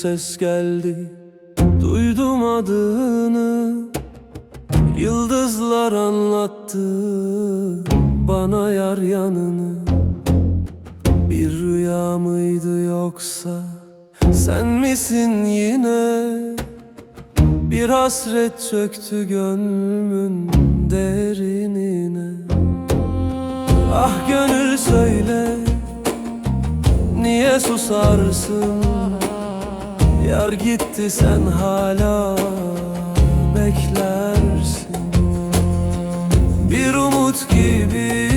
ses geldi, duydum adını. Yıldızlar anlattı bana yar yanını. Bir rüya mıydı yoksa sen misin yine? Bir hasret çöktü gönlümün derinine. Ah gönül söyle, niye susarsın? Yar gitti sen hala beklersin. Bir umut gibi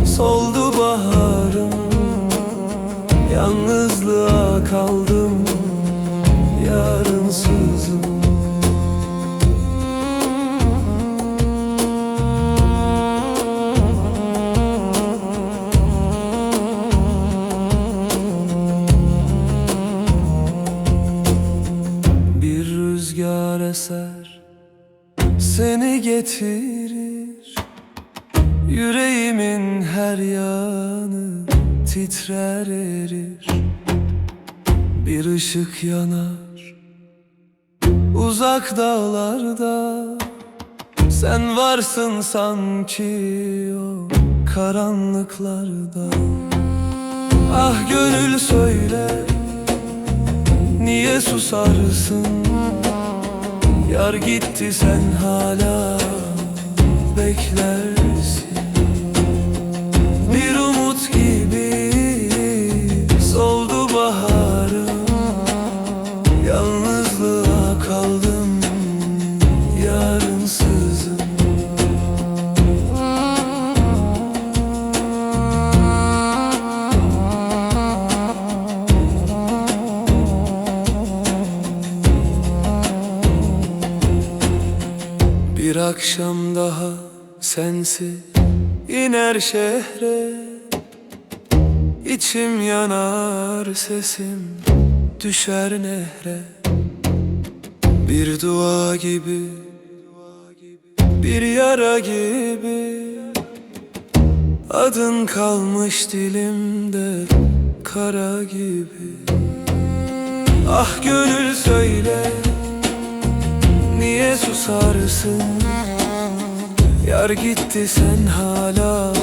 soldu baharım, yalnızlığa kaldım yarınsızım. Bir rüzgar eser, seni getirir. Yüreğimin her yanı titrer erir. Bir ışık yanar uzak dağlarda, sen varsın sanki o karanlıklarda. Ah gönül söyle, niye susarsın? Yar gitti sen hala beklersin. Bir umut gibi soldu baharım, yalnızlığa kaldım yarınsızım. Bir akşam daha sensiz iner şehre, içim yanar, sesim düşer nehre. Bir dua gibi, bir yara gibi, adın kalmış dilimde kara gibi. Ah gönül söyle, niye susarsın? Yar gitti sen hala